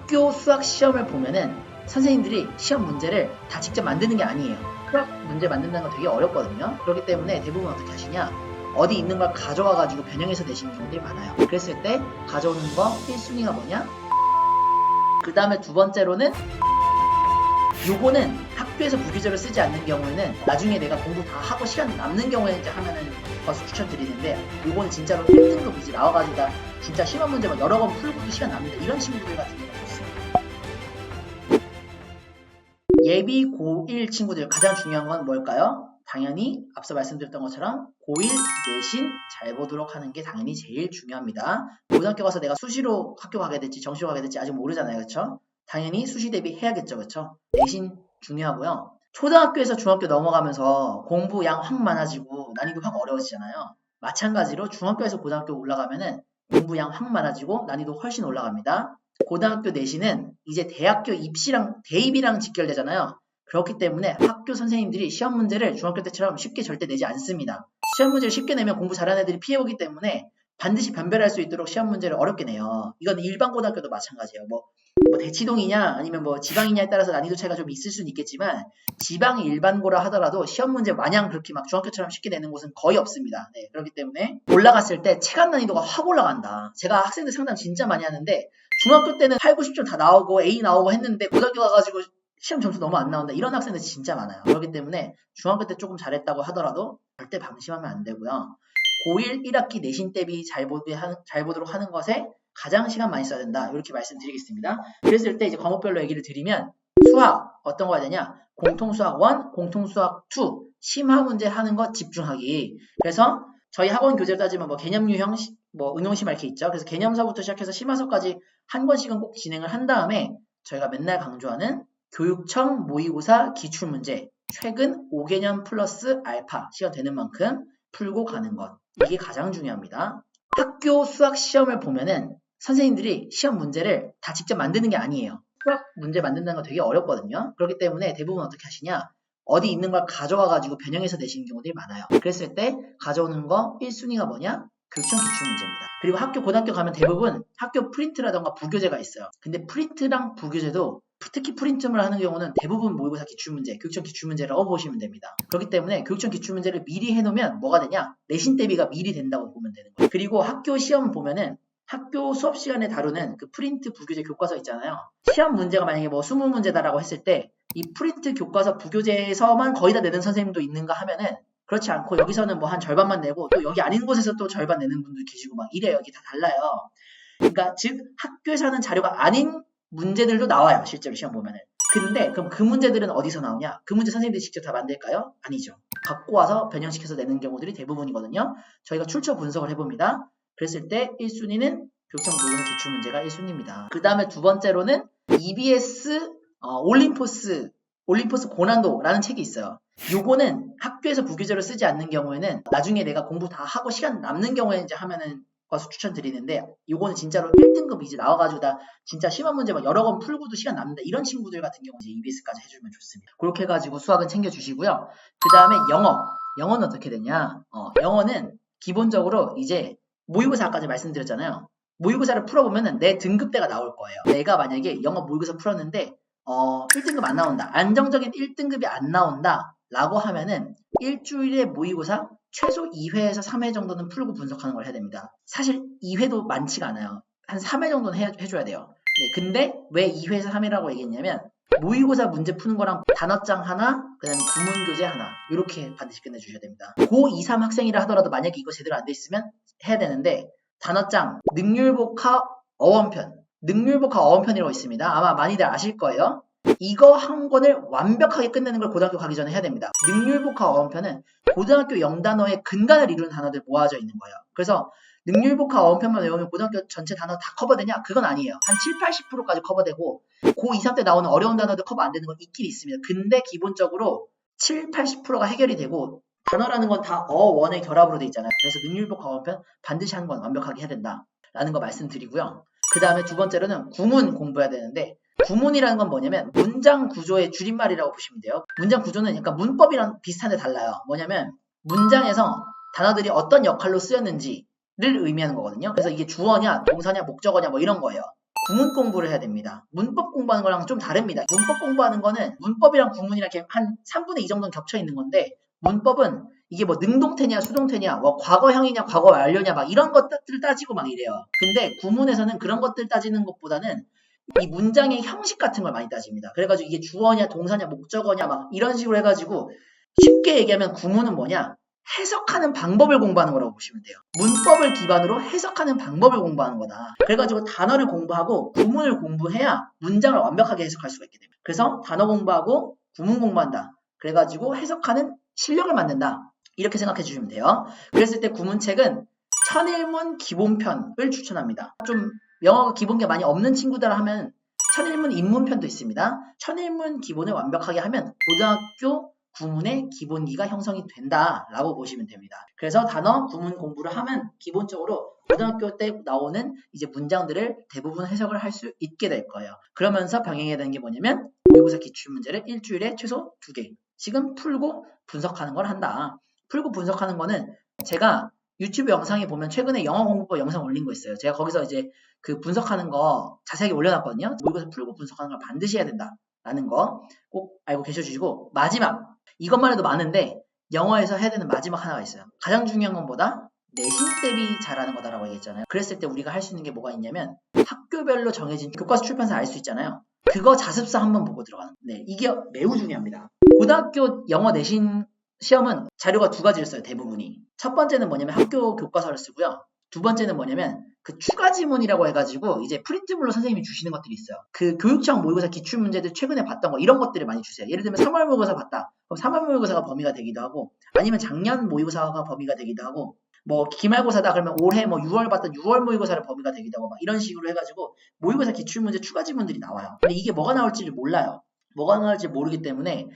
학교 수학 시험을 보면은 선생님들이 시험 문제를 다 직접 만드는 게 아니에요. 수학 문제 만든다는 건 되게 어렵거든요. 그렇기 때문에 대부분 어떻게 하시냐, 어디 있는 걸 가져와 가지고 변형해서 내시는 경우들이 많아요. 그랬을 때 가져오는 거 1순위가 뭐냐, 그 다음에 두 번째로는 요거는 학교에서 부기적으로 쓰지 않는 경우에는 나중에 내가 공부 다 하고 시간 남는 경우에 이제 하면은 벌써 추천드리는데, 요거는 진짜로 1등급 이제 나와가지고 나 진짜 시험 문제 막 여러 번 풀고도 시간 남는다 이런 친구들 같은 경우는 좋습니다. 예비 고1 친구들 가장 중요한 건 뭘까요? 당연히 앞서 말씀드렸던 것처럼 고1 내신 잘 보도록 하는 게 당연히 제일 중요합니다. 고등학교 가서 내가 수시로 학교 가게 될지 정시로 가게 될지 아직 모르잖아요. 그렇죠? 당연히 수시 대비 해야겠죠. 그렇죠? 내신 중요하고요. 초등학교에서 중학교 넘어가면서 공부 양 확 많아지고 난이도 확 어려워지잖아요. 마찬가지로 중학교에서 고등학교 올라가면은 공부 양 확 많아지고 난이도 훨씬 올라갑니다. 고등학교 내신은 이제 대학교 입시랑 대입이랑 직결되잖아요. 그렇기 때문에 학교 선생님들이 시험 문제를 중학교 때처럼 쉽게 절대 내지 않습니다. 시험 문제를 쉽게 내면 공부 잘하는 애들이 피해오기 때문에 반드시 변별할 수 있도록 시험 문제를 어렵게 내요. 이건 일반 고등학교도 마찬가지예요. 뭐 대치동이냐 아니면 뭐 지방이냐에 따라서 난이도 차이가 좀 있을 수는 있겠지만 지방이 일반고라 하더라도 시험 문제 마냥 그렇게 막 중학교처럼 쉽게 내는 곳은 거의 없습니다. 네, 그렇기 때문에 올라갔을 때 체감 난이도가 확 올라간다. 제가 학생들 상담 진짜 많이 하는데 중학교 때는 8, 90점 다 나오고 A 나오고 했는데 고등학교 가가지고 시험 점수 너무 안 나온다. 이런 학생들 진짜 많아요. 그렇기 때문에 중학교 때 조금 잘했다고 하더라도 절대 방심하면 안 되고요. 고1 1학기 내신 대비 잘 보도록 하는 것에 가장 시간 많이 써야 된다. 이렇게 말씀드리겠습니다. 그랬을 때 이제 과목별로 얘기를 드리면 수학 어떤 거 해야 되냐? 공통수학 1, 공통수학 2, 심화 문제 하는 거 집중하기. 그래서 저희 학원 교재를 따지면 뭐 개념 유형, 뭐 응용심화 이렇게 있죠. 그래서 개념서부터 시작해서 심화서까지 한 권씩은 꼭 진행을 한 다음에 저희가 맨날 강조하는 교육청 모의고사 기출문제 최근 5개년 플러스 알파 시간 되는 만큼 풀고 가는 것. 이게 가장 중요합니다. 학교 수학 시험을 보면은 선생님들이 시험 문제를 다 직접 만드는 게 아니에요. 수학 문제 만든다는 건 되게 어렵거든요. 그렇기 때문에 대부분 어떻게 하시냐, 어디 있는 걸 가져와 가지고 변형해서 내시는 경우들이 많아요. 그랬을 때 가져오는 거 1순위가 뭐냐? 교육청 기출문제입니다. 그리고 학교 고등학교 가면 대부분 학교 프린트라던가 부교재가 있어요. 근데 프린트랑 부교재도 특히 프린트를 하는 경우는 대부분 모의고사 기출문제, 교육청 기출문제라고 보시면 됩니다. 그렇기 때문에 교육청 기출문제를 미리 해놓으면 뭐가 되냐? 내신 대비가 미리 된다고 보면 되는 거예요. 그리고 학교 시험 보면은 학교 수업 시간에 다루는 그 프린트 부교재 교과서 있잖아요. 시험 문제가 만약에 뭐 20문제다라고 했을 때 이 프린트 교과서 부교재에서만 거의 다 내는 선생님도 있는가 하면은 그렇지 않고 여기서는 뭐 한 절반만 내고 또 여기 아닌 곳에서 또 절반 내는 분도 계시고 막 이래요. 여기 다 달라요. 그러니까 즉 학교에서 하는 자료가 아닌 문제들도 나와요. 실제로 시험 보면은. 근데 그럼 그 문제들은 어디서 나오냐? 그 문제 선생님들이 직접 다 만들까요? 아니죠. 갖고 와서 변형시켜서 내는 경우들이 대부분이거든요. 저희가 출처 분석을 해봅니다. 그랬을 때 1순위는 교육청 모의고사 기출문제가 1순위입니다. 그 다음에 두 번째로는 EBS 올림포스 고난도라는 책이 있어요. 요거는 학교에서 부교재로 쓰지 않는 경우에는 나중에 내가 공부 다 하고 시간 남는 경우에 이제 하면은 가서 추천드리는데, 요거는 진짜로 1등급 이제 나와가지고 나 진짜 심한 문제 막 여러 번 풀고도 시간 남는다 이런 친구들 같은 경우 이제 EBS까지 해주면 좋습니다. 그렇게 해가지고 수학은 챙겨주시고요. 그 다음에 영어는 어떻게 되냐? 영어는 기본적으로 이제 모의고사 아까 말씀드렸잖아요. 모의고사를 풀어보면은 내 등급대가 나올 거예요. 내가 만약에 영어 모의고사 풀었는데 1등급 안 나온다. 안정적인 1등급이 안 나온다. 라고 하면은 일주일에 모의고사 최소 2회에서 3회 정도는 풀고 분석하는 걸 해야 됩니다. 사실 2회도 많지가 않아요. 한 3회 정도는 해줘야 돼요. 네, 근데 왜 2회에서 3회라고 얘기했냐면 모의고사 문제 푸는 거랑 단어장 하나, 그 다음에 구문 교재 하나 이렇게 반드시 끝내주셔야 됩니다. 고2, 3 학생이라 하더라도 만약에 이거 제대로 안 돼 있으면 해야 되는데, 단어장 능률복화 어원편이라고 있습니다. 아마 많이들 아실 거예요. 이거 한 권을 완벽하게 끝내는 걸 고등학교 가기 전에 해야 됩니다. 능률복화 어원편은 고등학교 영단어의 근간을 이루는 단어들 모아져 있는 거예요. 그래서 능률복화 어원편만 외우면 고등학교 전체 단어 다 커버되냐? 그건 아니에요. 한 7, 80%까지 커버되고 고2, 3 때 나오는 어려운 단어들 커버 안 되는 건 있긴 있습니다. 근데 기본적으로 7, 80%가 해결이 되고 단어라는 건 다 어원의 결합으로 돼 있잖아요. 그래서 능률복화 어원편 반드시 한 권 완벽하게 해야 된다라는 거 말씀드리고요. 그 다음에 두 번째로는 구문 공부해야 되는데, 구문이라는 건 뭐냐면 문장 구조의 줄임말이라고 보시면 돼요. 문장 구조는 약간 문법이랑 비슷한데 달라요. 뭐냐면 문장에서 단어들이 어떤 역할로 쓰였는지를 의미하는 거거든요. 그래서 이게 주어냐 동사냐 목적어냐 뭐 이런 거예요. 구문 공부를 해야 됩니다. 문법 공부하는 거랑 좀 다릅니다. 문법 공부하는 거는 문법이랑 구문이랑 이렇게 한 3분의 2 정도는 겹쳐 있는 건데, 문법은 이게 뭐 능동태냐 수동태냐 뭐 과거형이냐 과거 완료냐 막 이런 것들 따지고 막 이래요. 근데 구문에서는 그런 것들 따지는 것보다는 이 문장의 형식 같은 걸 많이 따집니다. 그래가지고 이게 주어냐 동사냐 목적어냐 막 이런 식으로 해가지고 쉽게 얘기하면 구문은 뭐냐? 해석하는 방법을 공부하는 거라고 보시면 돼요. 문법을 기반으로 해석하는 방법을 공부하는 거다. 그래가지고 단어를 공부하고 구문을 공부해야 문장을 완벽하게 해석할 수가 있게 됩니다. 그래서 단어 공부하고 구문 공부한다. 그래가지고 해석하는 실력을 만든다. 이렇게 생각해 주시면 돼요. 그랬을 때 구문책은 천일문 기본편을 추천합니다. 좀 영어가 기본게 많이 없는 친구들 하면 천일문 입문편도 있습니다. 천일문 기본을 완벽하게 하면 고등학교 구문의 기본기가 형성이 된다라고 보시면 됩니다. 그래서 단어, 구문 공부를 하면 기본적으로 고등학교 때 나오는 이제 문장들을 대부분 해석을 할 수 있게 될 거예요. 그러면서 병행해야 되는 게 뭐냐면 모의고사 기출문제를 일주일에 최소 2개씩은 풀고 분석하는 걸 한다. 풀고 분석하는 거는 제가 유튜브 영상에 보면 최근에 영어 공부법 영상 올린 거 있어요. 제가 거기서 이제 그 분석하는 거 자세하게 올려놨거든요. 모의고사 풀고 분석하는 걸 반드시 해야 된다라는 거 꼭 알고 계셔주시고, 마지막 이것만 해도 많은데 영어에서 해야 되는 마지막 하나가 있어요. 가장 중요한 건 뭐다? 내신 대비 잘하는 거다라고 얘기했잖아요. 그랬을 때 우리가 할 수 있는 게 뭐가 있냐면 학교별로 정해진 교과서 출판사 알 수 있잖아요. 그거 자습서 한번 보고 들어가는 거예요. 네, 이게 매우 중요합니다. 고등학교 영어 내신 시험은 자료가 2가지를 써요. 대부분이. 첫 번째는 뭐냐면 학교 교과서를 쓰고요. 두 번째는 뭐냐면 그 추가 지문이라고 해가지고 이제 프린트물로 선생님이 주시는 것들이 있어요. 그 교육청 모의고사 기출문제들 최근에 봤던 거 이런 것들을 많이 주세요. 예를 들면 3월 모의고사 봤다. 그럼 3월 모의고사가 범위가 되기도 하고, 아니면 작년 모의고사가 범위가 되기도 하고, 뭐 기말고사다 그러면 올해 뭐 6월 봤던 6월 모의고사를 범위가 되기도 하고 막 이런 식으로 해가지고 모의고사 기출문제 추가 지문들이 나와요. 근데 이게 뭐가 나올지를 몰라요. 뭐가 나올지 모르기 때문에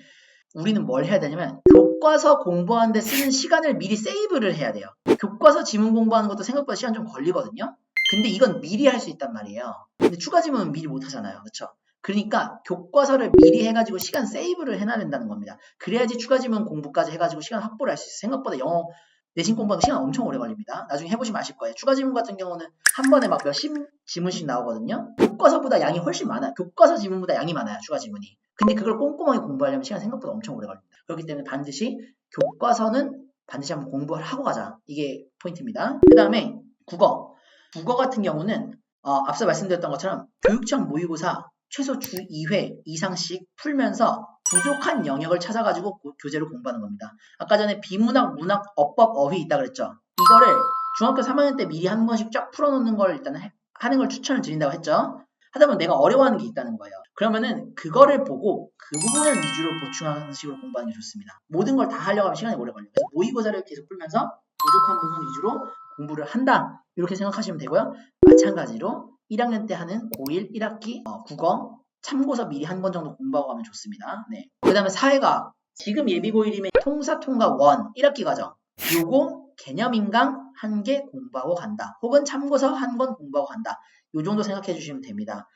우리는 뭘 해야 되냐면 교과서 공부하는데 쓰는 시간을 미리 세이브를 해야 돼요. 교과서 지문 공부하는 것도 생각보다 시간 좀 걸리거든요. 근데 이건 미리 할 수 있단 말이에요. 근데 추가 지문은 미리 못 하잖아요. 그렇죠? 그러니까 교과서를 미리 해가지고 시간 세이브를 해놔야 된다는 겁니다. 그래야지 추가 지문 공부까지 해가지고 시간 확보를 할 수 있어요. 생각보다 영어 내신 공부하는 시간 엄청 오래 걸립니다. 나중에 해보시면 아실 거예요. 추가 지문 같은 경우는 한 번에 막 몇십 지문씩 나오거든요. 교과서보다 양이 훨씬 많아요. 교과서 지문보다 양이 많아요. 추가 지문이. 근데 그걸 꼼꼼하게 공부하려면 시간 생각보다 엄청 오래 걸립니다. 그렇기 때문에 반드시 교과서는 반드시 한번 공부를 하고 가자. 이게 포인트입니다. 그 다음에 국어. 국어 같은 경우는 앞서 말씀드렸던 것처럼 교육청 모의고사 최소 주 2회 이상씩 풀면서 부족한 영역을 찾아가지고 교재를 공부하는 겁니다. 아까 전에 비문학, 문학, 어법, 어휘 있다 그랬죠. 이거를 중학교 3학년 때 미리 한 번씩 쫙 풀어놓는 걸 일단 하는 걸 추천을 드린다고 했죠. 하다 보면 내가 어려워하는 게 있다는 거예요. 그러면은 그거를 보고 그 부분을 위주로 보충하는 식으로 공부하는 게 좋습니다. 모든 걸 다 하려고 하면 시간이 오래 걸려요. 그래서 모의고사를 계속 풀면서 부족한 부분 위주로 공부를 한다. 이렇게 생각하시면 되고요. 마찬가지로 1학년 때 하는 고1 1학기 국어 참고서 미리 한 권 정도 공부하고 가면 좋습니다. 네. 그 다음에 사회과학. 지금 예비 고1이면 통사통과 1 1학기 과정. 요거 개념인강 1개 공부하고 간다. 혹은 참고서 1권 공부하고 간다. 요 정도 생각해 주시면 됩니다.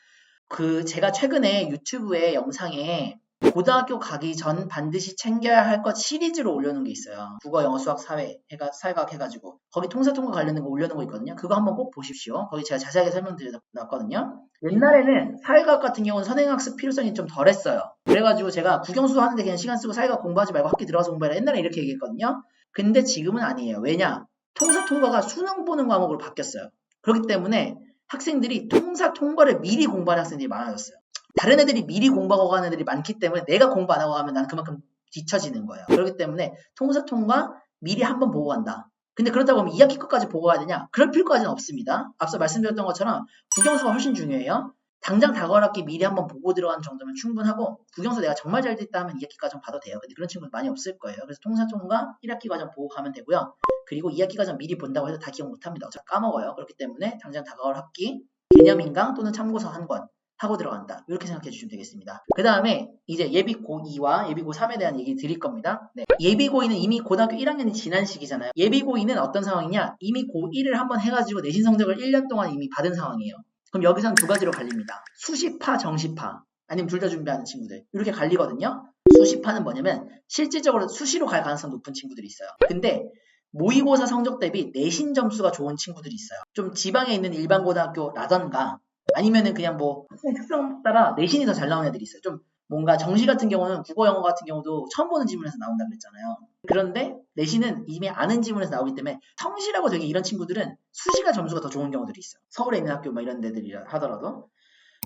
제가 최근에 유튜브에 영상에 고등학교 가기 전 반드시 챙겨야 할 것 시리즈로 올려놓은 게 있어요. 국어, 영어, 수학, 사회과학 해가지고 거기 통사통과 관련된 거 올려놓은 거 있거든요. 그거 한번 꼭 보십시오. 거기 제가 자세하게 설명드렸거든요. 옛날에는 사회과학 같은 경우는 선행학습 필요성이 좀 덜했어요. 그래가지고 제가 국영수 하는데 그냥 시간 쓰고 사회과학 공부하지 말고 학기 들어가서 공부해라. 옛날에 이렇게 얘기했거든요. 근데 지금은 아니에요. 왜냐? 통사통과가 수능 보는 과목으로 바뀌었어요. 그렇기 때문에 학생들이 통사통과를 미리 공부하는 학생들이 많아졌어요. 다른 애들이 미리 공부하고 가는 애들이 많기 때문에 내가 공부 안 하고 가면 나는 그만큼 뒤처지는 거예요. 그렇기 때문에 통사통과 미리 한번 보고 간다. 근데 그렇다고 하면 2학기 끝까지 보고 가야 되냐? 그럴 필요까지는 없습니다. 앞서 말씀드렸던 것처럼 국영수가 훨씬 중요해요. 당장 다가올 학기 미리 한번 보고 들어가는 정도면 충분하고, 국영수 내가 정말 잘 됐다 하면 2학기 과정 봐도 돼요. 근데 그런 친구는 많이 없을 거예요. 그래서 통사통과 1학기 과정 보고 가면 되고요. 그리고 2학기 과정 미리 본다고 해서 다 기억 못합니다. 어차피 까먹어요. 그렇기 때문에 당장 다가올 학기 개념인강 또는 참고서 1권 하고 들어간다. 이렇게 생각해 주시면 되겠습니다. 그 다음에 이제 예비 고2와 예비 고3에 대한 얘기 드릴 겁니다. 네. 예비 고2는 이미 고등학교 1학년이 지난 시기잖아요. 예비 고2는 어떤 상황이냐? 이미 고1을 한번 해가지고 내신 성적을 1년 동안 이미 받은 상황이에요. 그럼 여기서는 2가지로 갈립니다. 수시파, 정시파, 아니면 둘 다 준비하는 친구들. 이렇게 갈리거든요. 수시파는 뭐냐면 실질적으로 수시로 갈 가능성 높은 친구들이 있어요. 근데 모의고사 성적 대비 내신 점수가 좋은 친구들이 있어요. 좀 지방에 있는 일반 고등학교라던가 아니면은 그냥 뭐 학생 특성 따라 내신이 더 잘 나오는 애들이 있어요. 좀 뭔가 정시 같은 경우는 국어 영어 같은 경우도 처음 보는 지문에서 나온다고 그랬잖아요. 그런데 내신은 이미 아는 지문에서 나오기 때문에 성실하고 되게 이런 친구들은 수시가 점수가 더 좋은 경우들이 있어요. 서울에 있는 학교 막 이런 데들이 하더라도.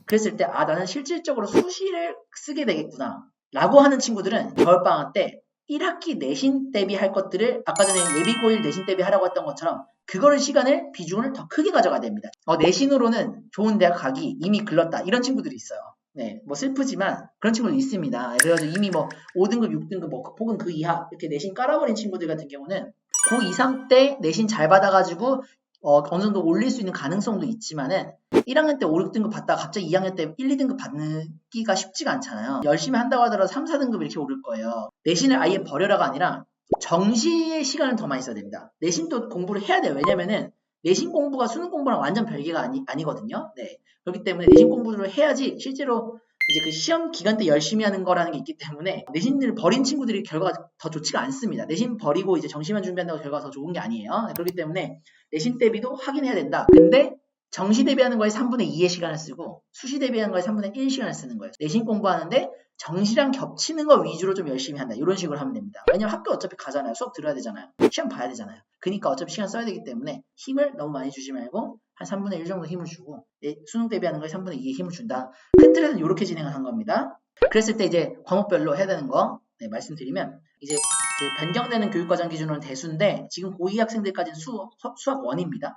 그랬을 때 나는 실질적으로 수시를 쓰게 되겠구나 라고 하는 친구들은 겨울방학 때 1학기 내신 대비할 것들을 아까 전에 예비고1 내신 대비하라고 했던 것처럼 그거를 시간을 비중을 더 크게 가져가야 됩니다. 내신으로는 좋은 대학 가기 이미 글렀다 이런 친구들이 있어요. 네, 뭐 슬프지만 그런 친구도 있습니다. 그래가지고 이미 뭐 5등급, 6등급, 뭐 혹은 그 이하 이렇게 내신 깔아버린 친구들 같은 경우는 고2, 3 때 내신 잘 받아가지고 어느 정도 올릴 수 있는 가능성도 있지만은 1학년 때 5, 6등급 받다가 갑자기 2학년 때 1, 2등급 받기가 쉽지가 않잖아요. 열심히 한다고 하더라도 3, 4등급 이렇게 오를 거예요. 내신을 아예 버려라가 아니라 정시의 시간을 더 많이 써야 됩니다. 내신도 공부를 해야 돼요. 왜냐면은 내신 공부가 수능 공부랑 완전 별개가 아니거든요. 네. 그렇기 때문에 내신 공부를 해야지 실제로 이제 그 시험 기간 때 열심히 하는 거라는 게 있기 때문에 내신을 버린 친구들이 결과가 더 좋지가 않습니다. 내신 버리고 이제 정시만 준비한다고 결과가 더 좋은 게 아니에요. 그렇기 때문에 내신 대비도 하긴 해야 된다. 근데 정시 대비하는 거에 3분의 2의 시간을 쓰고 수시 대비하는 거에 3분의 1 시간을 쓰는 거예요. 내신 공부하는데 정시랑 겹치는 거 위주로 좀 열심히 한다. 이런 식으로 하면 됩니다. 왜냐면 학교 어차피 가잖아요. 수업 들어야 되잖아요. 시험 봐야 되잖아요. 그러니까 어차피 시간 써야 되기 때문에 힘을 너무 많이 주지 말고 한 3분의 1 정도 힘을 주고 수능 대비하는 거에 3분의 2의 힘을 준다. 큰 틀에서는 이렇게 진행을 한 겁니다. 그랬을 때 이제 과목별로 해야 되는 거 말씀드리면 이제 그 변경되는 교육과정 기준으로는 대수인데 지금 고2 학생들까지는 수학 1입니다.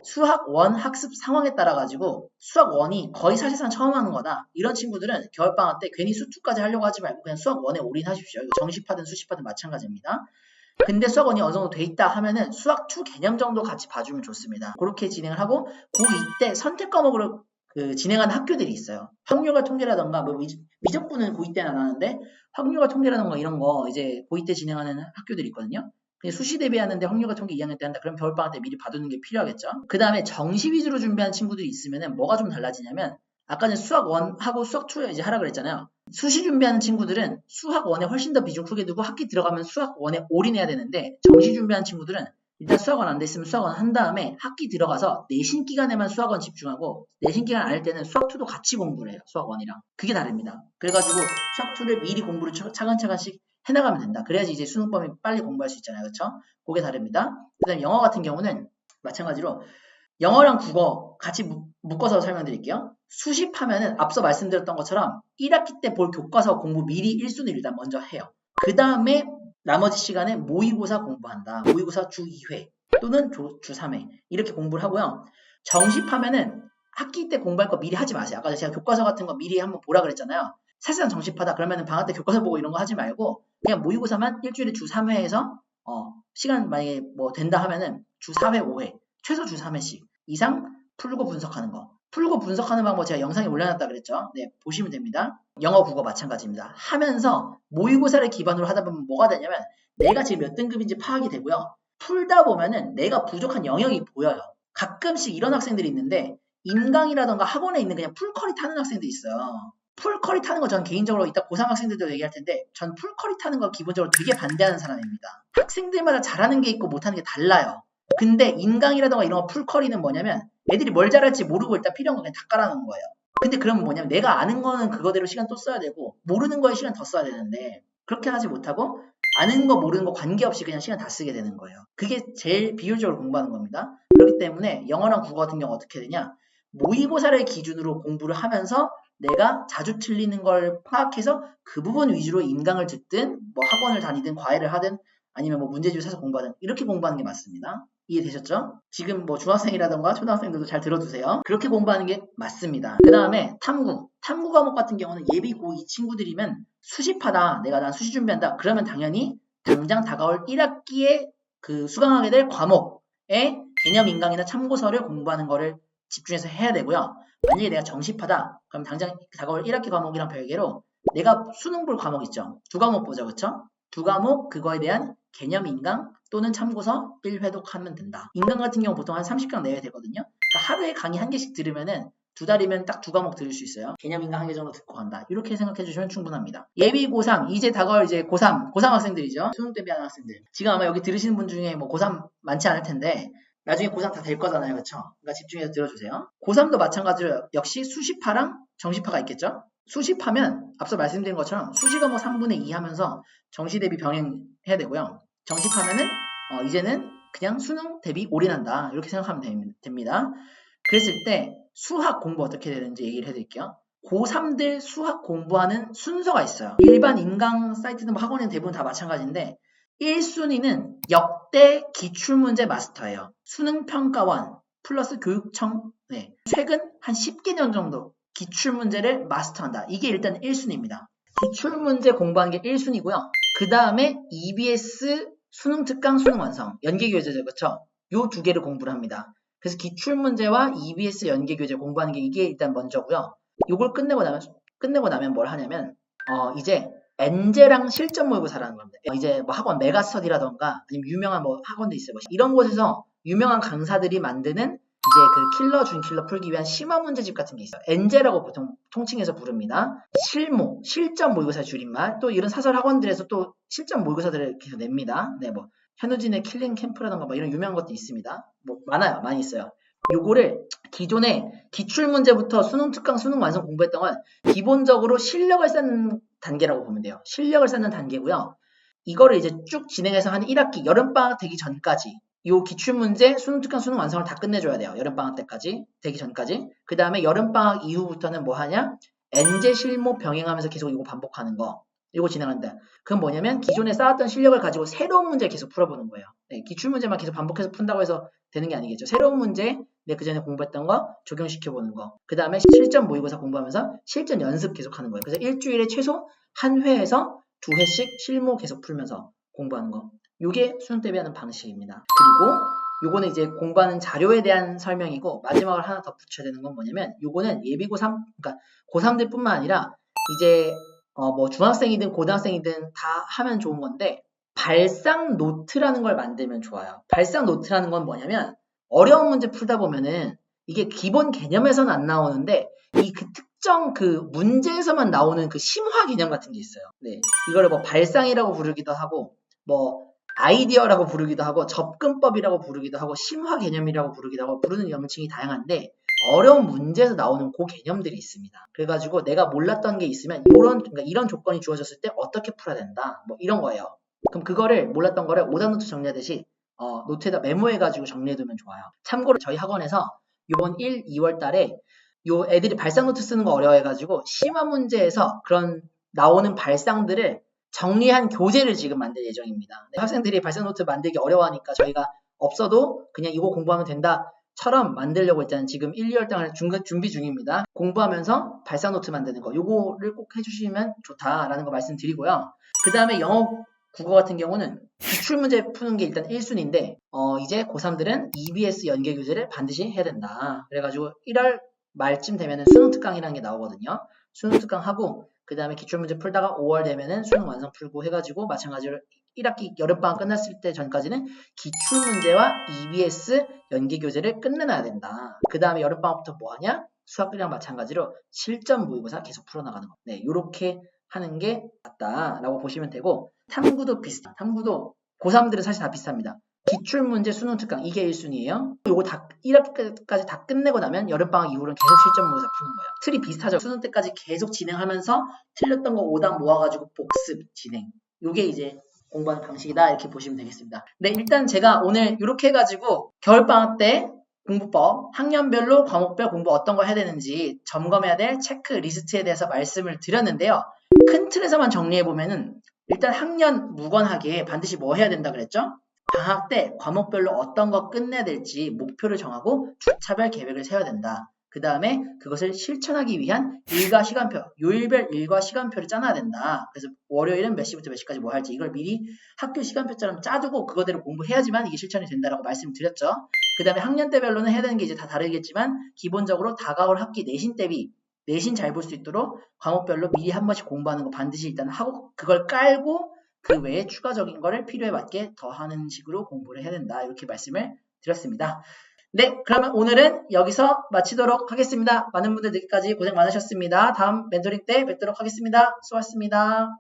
수학 1 학습 상황에 따라 가지고 수학 1이 거의 사실상 처음 하는 거다. 이런 친구들은 겨울방학 때 괜히 수 2까지 하려고 하지 말고 그냥 수학 1에 올인하십시오. 이거 정시파든 수시파든 마찬가지입니다. 근데 수학 1이 어느 정도 돼 있다 하면은 수학 2 개념 정도 같이 봐주면 좋습니다. 그렇게 진행을 하고 고2 때 선택 과목으로 진행하는 학교들이 있어요. 확률과 통계라던가 뭐 미적분은 고2 때는 안 하는데 확률과 통계라던가 이런 거 이제 고2 때 진행하는 학교들이 있거든요. 수시 대비하는데 확률과 통계 2학년 때 한다. 그럼 겨울방학 때 미리 봐두는 게 필요하겠죠. 그 다음에 정시 위주로 준비하는 친구들이 있으면은 뭐가 좀 달라지냐면 아까 전에 수학 1하고 수학 2 이제 하라 그랬잖아요. 수시 준비하는 친구들은 수학 1에 훨씬 더 비중 크게 두고 학기 들어가면 수학 1에 올인해야 되는데 정시 준비하는 친구들은 일단 수학 1 안 됐으면 수학 1 한 다음에 학기 들어가서 내신 기간에만 수학 1 집중하고 내신 기간 안 할 때는 수학 2도 같이 공부를 해요. 수학 1이랑. 그게 다릅니다. 그래가지고 수학 2를 미리 공부를 차근차근씩 해나가면 된다. 그래야지 이제 수능 범위 빨리 공부할 수 있잖아요. 그렇죠? 그게 다릅니다. 그 다음에 영어 같은 경우는 마찬가지로 영어랑 국어 같이 묶어서 설명드릴게요. 수시파면은 앞서 말씀드렸던 것처럼 1학기 때 볼 교과서 공부 미리 1순위를 일단 먼저 해요. 그 다음에 나머지 시간에 모의고사 공부한다. 모의고사 주 2회 또는 주 3회 이렇게 공부를 하고요. 정시파면은 학기 때 공부할 거 미리 하지 마세요. 아까 제가 교과서 같은 거 미리 한번 보라 그랬잖아요. 사실상 정시파다. 그러면은 방학 때 교과서 보고 이런 거 하지 말고 그냥 모의고사만 일주일에 주 3회에서 시간 만약에 뭐 된다 하면은 주 4회, 5회 최소 주 3회씩 이상 풀고 분석하는 거. 풀고 분석하는 방법 제가 영상에 올려놨다 그랬죠. 네, 보시면 됩니다. 영어, 국어 마찬가지입니다. 하면서 모의고사를 기반으로 하다 보면 뭐가 되냐면 내가 지금 몇 등급인지 파악이 되고요. 풀다 보면은 내가 부족한 영역이 보여요. 가끔씩 이런 학생들이 있는데 인강이라던가 학원에 있는 그냥 풀커리 타는 학생들이 있어요. 풀커리 타는 거 저는 개인적으로 이따 고3 학생들도 얘기할 텐데 전 풀커리 타는 거 기본적으로 되게 반대하는 사람입니다. 학생들마다 잘하는 게 있고 못하는 게 달라요. 근데 인강이라던가 이런 거 풀커리는 뭐냐면 애들이 뭘 잘할지 모르고 일단 필요한 거 그냥 다 깔아놓은 거예요. 근데 그러면 뭐냐면 내가 아는 거는 그거대로 시간 또 써야 되고 모르는 거에 시간 더 써야 되는데 그렇게 하지 못하고 아는 거 모르는 거 관계없이 그냥 시간 다 쓰게 되는 거예요. 그게 제일 비효율적으로 공부하는 겁니다. 그렇기 때문에 영어랑 국어 같은 경우 어떻게 되냐 모의고사를 기준으로 공부를 하면서 내가 자주 틀리는 걸 파악해서 그 부분 위주로 인강을 듣든 뭐 학원을 다니든 과외를 하든 아니면 뭐 문제집을 사서 공부하든 이렇게 공부하는 게 맞습니다. 이해되셨죠? 지금 뭐 중학생이라던가 초등학생들도 잘 들어두세요. 그렇게 공부하는 게 맞습니다. 그 다음에 탐구 과목 같은 경우는 예비 고2 친구들이면 수시파다. 난 수시 준비한다. 그러면 당연히 당장 다가올 1학기에 그 수강하게 될 과목의 개념 인강이나 참고서를 공부하는 거를 집중해서 해야 되고요. 만약에 내가 정시파다. 그럼 당장 다가올 1학기 과목이랑 별개로 내가 수능 볼 과목 있죠. 두 과목 보죠. 그쵸? 두 과목 그거에 대한 개념 인강 또는 참고서 1회독하면 된다. 인강 같은 경우 보통 한 30강 내외 되거든요. 그러니까 하루에 강의 한 개씩 들으면은 두 달이면 딱 두 과목 들을 수 있어요. 개념 인강 한 개 정도 듣고 간다. 이렇게 생각해 주시면 충분합니다. 예비 고3 이제 다가올 이제 고3 학생들이죠. 수능 대비하는 학생들. 지금 아마 여기 들으시는 분 중에 뭐 고3 많지 않을 텐데 나중에 고3 다 될 거잖아요. 그렇죠? 그러니까 집중해서 들어주세요. 고3도 마찬가지로 역시 수시파랑 정시파가 있겠죠? 수시파면 앞서 말씀드린 것처럼 수시가 뭐 3분의 2 하면서 정시 대비 병행해야 되고요. 정시파면은 이제는 그냥 수능 대비 올인한다. 이렇게 생각하면 됩니다. 그랬을 때 수학 공부 어떻게 되는지 얘기를 해드릴게요. 고3들 수학 공부하는 순서가 있어요. 일반 인강 사이트든 뭐 학원은 대부분 다 마찬가지인데 1순위는 역대 기출문제 마스터예요. 수능평가원 플러스 교육청 최근 한 10개년 정도 기출문제를 마스터한다. 이게 일단 1순위입니다. 기출문제 공부하는 게 1순위고요. 그 다음에 EBS 수능특강 수능완성 연계교재죠. 그렇죠? 요 두 개를 공부를 합니다. 그래서 기출문제와 EBS 연계교재 공부하는 게 이게 일단 먼저고요. 요걸 끝내고 나면 뭘 하냐면 이제 엔제랑 실전 모의고사라는 겁니다. 이제 뭐 학원 메가스터디라던가 아니면 유명한 뭐 학원도 있어요. 이런 곳에서 유명한 강사들이 만드는 이제 그 킬러 준킬러 풀기 위한 심화 문제집 같은 게 있어요. 엔제라고 보통 통칭해서 부릅니다. 실모, 실전 모의고사 줄임말. 또 이런 사설 학원들에서 또 실전 모의고사들을 계속 냅니다. 네, 뭐 현우진의 킬링 캠프라던가 뭐 이런 유명한 것도 있습니다. 뭐 많아요. 많이 있어요. 요거를 기존에 기출문제부터 수능특강 수능완성 공부했던 건 기본적으로 실력을 쌓는 단계라고 보면 돼요. 실력을 쌓는 단계고요. 이거를 이제 쭉 진행해서 한 1학기 여름방학 되기 전까지 요 기출문제 수능특강 수능완성을 다 끝내줘야 돼요. 여름방학 때까지 되기 전까지. 그 다음에 여름방학 이후부터는 뭐 하냐? 엔제 실무 병행하면서 계속 이거 반복하는 거. 이거 진행한다. 그건 뭐냐면 기존에 쌓았던 실력을 가지고 새로운 문제 계속 풀어보는 거예요. 네, 기출문제만 계속 반복해서 푼다고 해서 되는 게 아니겠죠. 새로운 문제, 그 전에 공부했던 거 적용시켜보는 거. 그 다음에 실전 모의고사 공부하면서 실전 연습 계속하는 거예요. 그래서 일주일에 최소 한 회에서 2회씩 실무 계속 풀면서 공부하는 거. 요게 수능 대비하는 방식입니다. 그리고 요거는 이제 공부하는 자료에 대한 설명이고 마지막으로 하나 더 붙여야 되는 건 뭐냐면 요거는 예비 고3, 그러니까 고3들 뿐만 아니라 이제 뭐 중학생이든 고등학생이든 다 하면 좋은 건데 발상 노트라는 걸 만들면 좋아요. 발상 노트라는 건 뭐냐면 어려운 문제 풀다 보면은 이게 기본 개념에서는 안 나오는데 이 그 특정 그 문제에서만 나오는 그 심화 개념 같은 게 있어요. 네, 이거를 뭐 발상이라고 부르기도 하고 뭐 아이디어라고 부르기도 하고 접근법이라고 부르기도 하고 심화 개념이라고 부르기도 하고 부르는 명칭이 다양한데 어려운 문제에서 나오는 그 개념들이 있습니다. 그래가지고 내가 몰랐던 게 있으면 그러니까 이런 조건이 주어졌을 때 어떻게 풀어야 된다 뭐 이런 거예요. 그럼 그거를 몰랐던 거를 오답노트 정리하듯이 노트에다 메모해가지고 정리해두면 좋아요. 참고로 저희 학원에서 이번 1, 2월 달에 요 애들이 발상노트 쓰는 거 어려워해가지고 심화 문제에서 그런 나오는 발상들을 정리한 교재를 지금 만들 예정입니다. 학생들이 발상노트 만들기 어려워하니까 저희가 없어도 그냥 이거 공부하면 된다처럼 만들려고 일단 지금 1, 2월 달에 준비 중입니다. 공부하면서 발상노트 만드는 거 요거를 꼭 해주시면 좋다라는 거 말씀드리고요. 그 다음에 영어 국어 같은 경우는 기출문제 푸는 게 일단 1순위인데 이제 고3들은 EBS 연계교재를 반드시 해야 된다. 그래가지고 1월 말쯤 되면은 수능특강이라는 게 나오거든요. 수능특강 하고 그 다음에 기출문제 풀다가 5월 되면은 수능 완성 풀고 해가지고 마찬가지로 1학기 여름방학 끝났을 때 전까지는 기출문제와 EBS 연계교재를 끝내놔야 된다. 그 다음에 여름방학부터 뭐 하냐? 수학이랑 마찬가지로 실전 모의고사 계속 풀어나가는 거. 네, 요렇게 하는 게 맞다라고 보시면 되고 탐구도 비슷해요. 탐구도 고3들은 사실 다 비슷합니다. 기출문제 수능특강 이게 1순위예요. 요거 다 1학기까지 다 끝내고 나면 여름방학 이후로는 계속 실전 모의고사 푸는 거예요. 틀이 비슷하죠. 수능 때까지 계속 진행하면서 틀렸던 거 오답 모아가지고 복습 진행. 요게 이제 공부하는 방식이다 이렇게 보시면 되겠습니다. 네, 일단 제가 오늘 이렇게 해가지고 겨울방학 때 공부법, 학년별로 과목별 공부 어떤 거 해야 되는지 점검해야 될 체크리스트에 대해서 말씀을 드렸는데요. 큰 틀에서만 정리해보면은 일단 학년 무관하게 반드시 뭐 해야 된다 그랬죠? 방학 때 과목별로 어떤 거 끝내야 될지 목표를 정하고 주차별 계획을 세워야 된다. 그 다음에 그것을 실천하기 위한 일과 시간표, 요일별 일과 시간표를 짜놔야 된다. 그래서 월요일은 몇 시부터 몇 시까지 뭐 할지 이걸 미리 학교 시간표처럼 짜두고 그거대로 공부해야지만 이게 실천이 된다라고 말씀드렸죠. 그 다음에 학년대별로는 해야 되는 게 이제 다 다르겠지만 기본적으로 다가올 학기 내신 대비 내신 잘 볼 수 있도록 과목별로 미리 한 번씩 공부하는 거 반드시 일단 하고 그걸 깔고 그 외에 추가적인 거를 필요에 맞게 더 하는 식으로 공부를 해야 된다. 이렇게 말씀을 드렸습니다. 네, 그러면 오늘은 여기서 마치도록 하겠습니다. 많은 분들 늦게까지 고생 많으셨습니다. 다음 멘토링 때 뵙도록 하겠습니다. 수고하셨습니다.